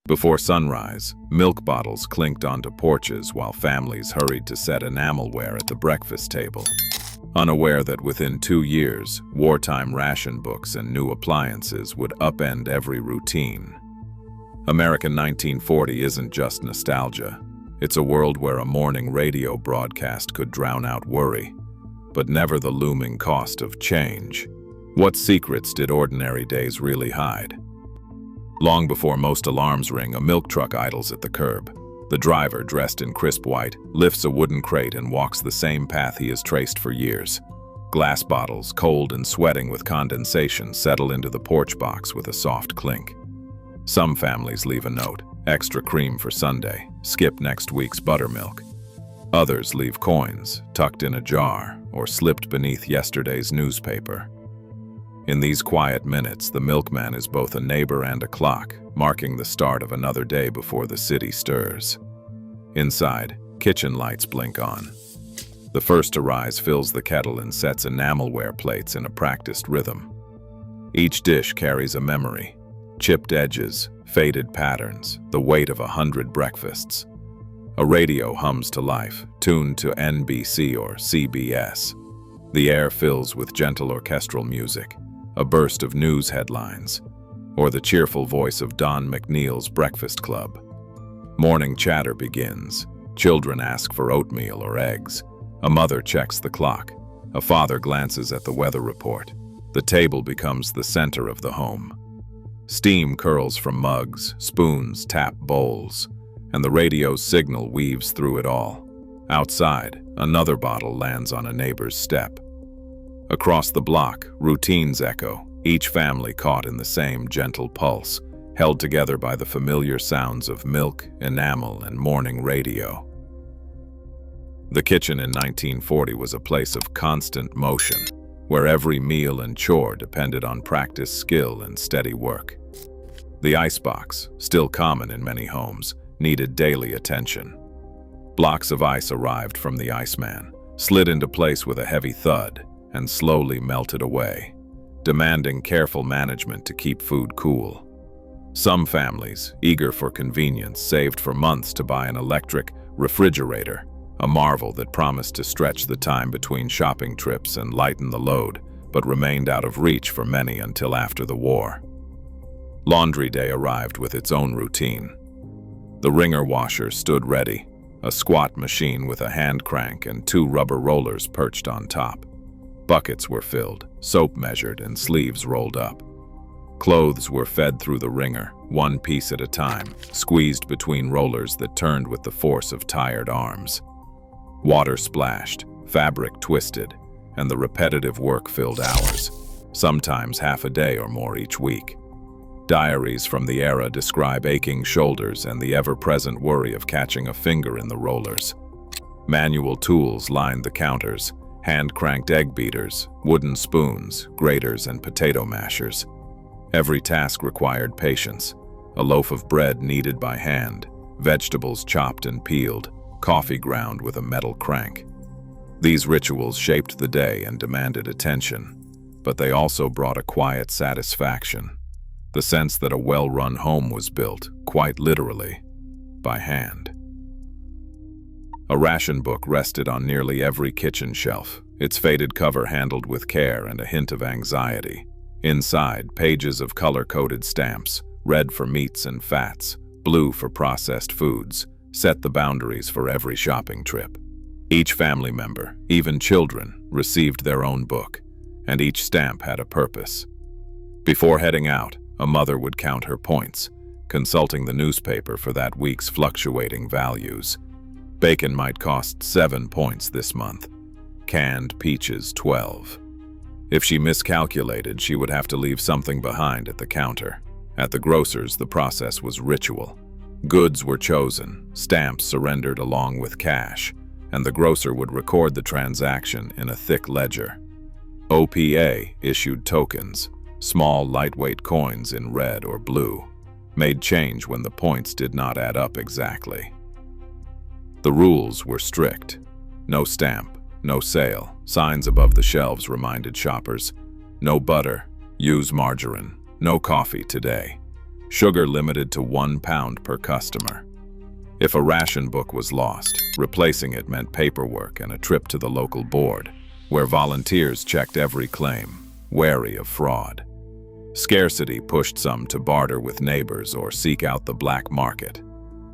Before sunrise, milk bottles clinked onto porches while families hurried to set enamelware at the breakfast table, unaware that within 2 years, wartime ration books and new appliances would upend every routine. American 1940 isn't just nostalgia. It's a world where a morning radio broadcast could drown out worry, but never the looming cost of change. What secrets did ordinary days really hide? Long before most alarms ring, a milk truck idles at the curb. The driver, dressed in crisp white, lifts a wooden crate and walks the same path he has traced for years. Glass bottles, cold and sweating with condensation, settle into the porch box with a soft clink. Some families leave a note: extra cream for Sunday, skip next week's buttermilk. Others leave coins, tucked in a jar or slipped beneath yesterday's newspaper. In these quiet minutes, the milkman is both a neighbor and a clock, marking the start of another day before the city stirs. Inside, kitchen lights blink on. The first to rise fills the kettle and sets enamelware plates in a practiced rhythm. Each dish carries a memory: chipped edges, faded patterns, the weight of 100 breakfasts. A radio hums to life, tuned to NBC or CBS. The air fills with gentle orchestral music, a burst of news headlines, or the cheerful voice of Don McNeil's Breakfast Club. Morning chatter begins. Children ask for oatmeal or eggs. A mother checks the clock. A father glances at the weather report. The table becomes the center of the home. Steam curls from mugs, spoons tap bowls, and the radio's signal weaves through it all. Outside, another bottle lands on a neighbor's step. Across the block, routines echo, each family caught in the same gentle pulse, held together by the familiar sounds of milk, enamel, and morning radio. The kitchen in 1940 was a place of constant motion, where every meal and chore depended on practice, skill, and steady work. The icebox, still common in many homes, needed daily attention. Blocks of ice arrived from the iceman, slid into place with a heavy thud, and slowly melted away, demanding careful management to keep food cool. Some families, eager for convenience, saved for months to buy an electric refrigerator, a marvel that promised to stretch the time between shopping trips and lighten the load, but remained out of reach for many until after the war. Laundry day arrived with its own routine. The wringer washer stood ready, a squat machine with a hand crank and 2 rubber rollers perched on top. Buckets were filled, soap measured, and sleeves rolled up. Clothes were fed through the wringer, one piece at a time, squeezed between rollers that turned with the force of tired arms. Water splashed, fabric twisted, and the repetitive work filled hours, sometimes half a day or more each week. Diaries from the era describe aching shoulders and the ever-present worry of catching a finger in the rollers. Manual tools lined the counters: hand-cranked egg beaters, wooden spoons, graters, and potato mashers. Every task required patience: a loaf of bread kneaded by hand, vegetables chopped and peeled, coffee ground with a metal crank. These rituals shaped the day and demanded attention, but they also brought a quiet satisfaction: the sense that a well-run home was built, quite literally, by hand. A ration book rested on nearly every kitchen shelf, its faded cover handled with care and a hint of anxiety. Inside, pages of color-coded stamps, red for meats and fats, blue for processed foods, set the boundaries for every shopping trip. Each family member, even children, received their own book, and each stamp had a purpose. Before heading out, a mother would count her points, consulting the newspaper for that week's fluctuating values. Bacon might cost 7 points this month, canned peaches 12. If she miscalculated, she would have to leave something behind at the counter. At the grocer's, the process was ritual. Goods were chosen, stamps surrendered along with cash, and the grocer would record the transaction in a thick ledger. OPA issued tokens, small lightweight coins in red or blue, made change when the points did not add up exactly. The rules were strict. No stamp, no sale. Signs above the shelves reminded shoppers: no butter, use margarine, no coffee today. Sugar limited to 1 pound per customer. If a ration book was lost, replacing it meant paperwork and a trip to the local board, where volunteers checked every claim, wary of fraud. Scarcity pushed some to barter with neighbors or seek out the black market.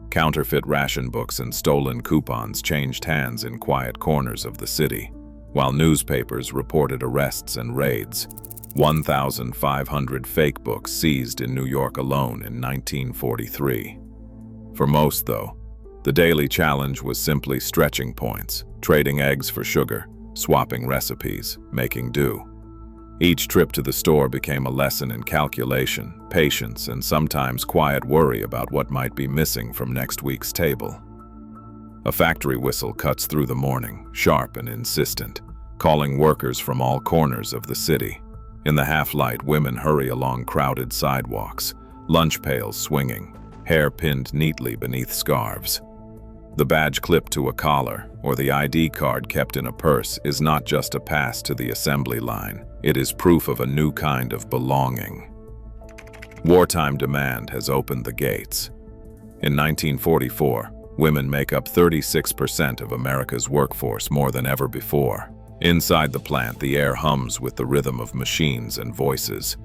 Counterfeit ration books and stolen coupons changed hands in quiet corners of the city, while newspapers reported arrests and raids. 1,500 fake books seized in New York alone in 1943. For most, though, the daily challenge was simply stretching points, trading eggs for sugar, swapping recipes, making do. Each trip to the store became a lesson in calculation, patience, and sometimes quiet worry about what might be missing from next week's table. A factory whistle cuts through the morning, sharp and insistent, calling workers from all corners of the city. In the half-light, women hurry along crowded sidewalks, lunch pails swinging, hair pinned neatly beneath scarves. The badge clipped to a collar, or the ID card kept in a purse, is not just a pass to the assembly line. It is proof of a new kind of belonging. Wartime demand has opened the gates. In 1944, women make up 36% of America's workforce, more than ever before. Inside the plant, the air hums with the rhythm of machines and voices.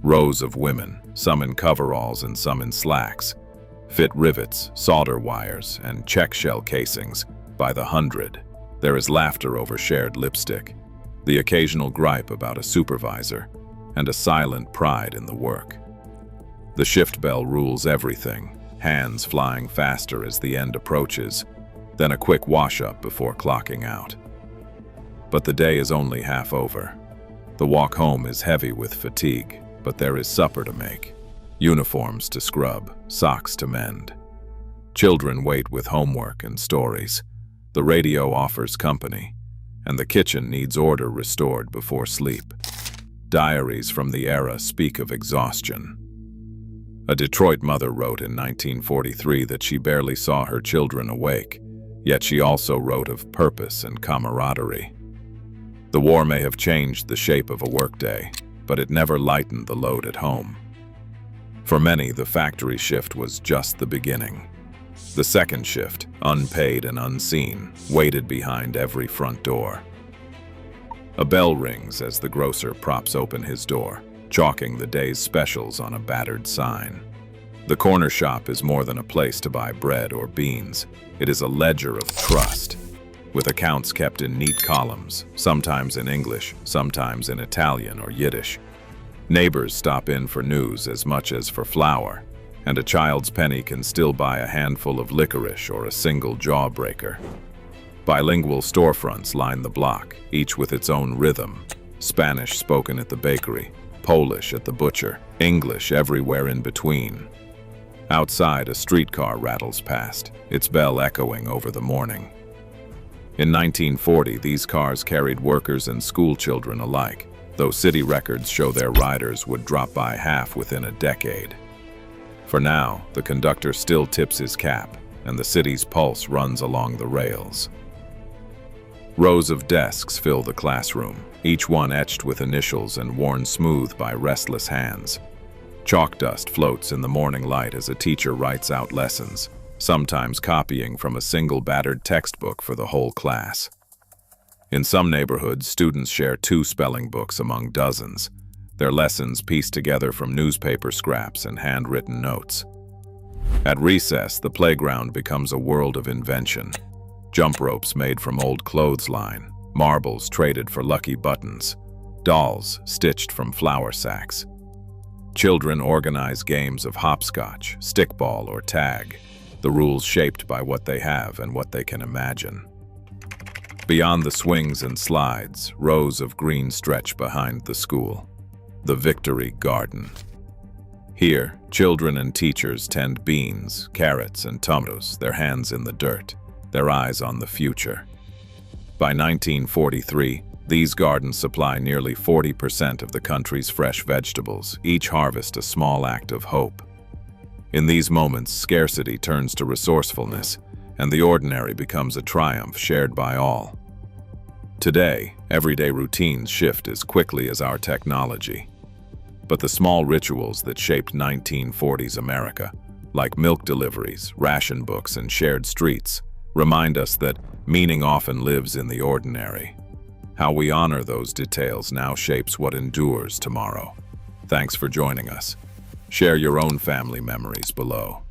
Rows of women, some in coveralls and some in slacks, fit rivets, solder wires, and check shell casings by the hundred. There is laughter over shared lipstick, the occasional gripe about a supervisor, and a silent pride in the work. The shift bell rules everything, hands flying faster as the end approaches, then a quick wash-up before clocking out. But the day is only half over. The walk home is heavy with fatigue, but there is supper to make, uniforms to scrub, socks to mend. Children wait with homework and stories. The radio offers company, and the kitchen needs order restored before sleep. Diaries from the era speak of exhaustion. A Detroit mother wrote in 1943 that she barely saw her children awake, yet she also wrote of purpose and camaraderie. The war may have changed the shape of a workday, but it never lightened the load at home. For many, the factory shift was just the beginning. The second shift, unpaid and unseen, waited behind every front door. A bell rings as the grocer props open his door, chalking the day's specials on a battered sign. The corner shop is more than a place to buy bread or beans. It is a ledger of trust, with accounts kept in neat columns, sometimes in English, sometimes in Italian or Yiddish. Neighbors stop in for news as much as for flour, and a child's penny can still buy a handful of licorice or a single jawbreaker. Bilingual storefronts line the block, each with its own rhythm. Spanish spoken at the bakery, Polish at the butcher, English everywhere in between. Outside, a streetcar rattles past, its bell echoing over the morning. In 1940, these cars carried workers and schoolchildren alike, though city records show their riders would drop by half within a decade. For now, the conductor still tips his cap, and the city's pulse runs along the rails. Rows of desks fill the classroom, each one etched with initials and worn smooth by restless hands. Chalk dust floats in the morning light as a teacher writes out lessons, sometimes copying from a single battered textbook for the whole class. In some neighborhoods, students share 2 spelling books among dozens, their lessons pieced together from newspaper scraps and handwritten notes. At recess, the playground becomes a world of invention. Jump ropes made from old clothesline, marbles traded for lucky buttons, dolls stitched from flour sacks. Children organize games of hopscotch, stickball, or tag, the rules shaped by what they have and what they can imagine. Beyond the swings and slides, rows of green stretch behind the school. The Victory Garden. Here, children and teachers tend beans, carrots, and tomatoes, their hands in the dirt, their eyes on the future. By 1943, these gardens supply nearly 40% of the country's fresh vegetables, each harvest a small act of hope. In these moments, scarcity turns to resourcefulness, and the ordinary becomes a triumph shared by all. Today, everyday routines shift as quickly as our technology. But the small rituals that shaped 1940s America, like milk deliveries, ration books, and shared streets, remind us that meaning often lives in the ordinary. How we honor those details now shapes what endures tomorrow. Thanks for joining us. Share your own family memories below.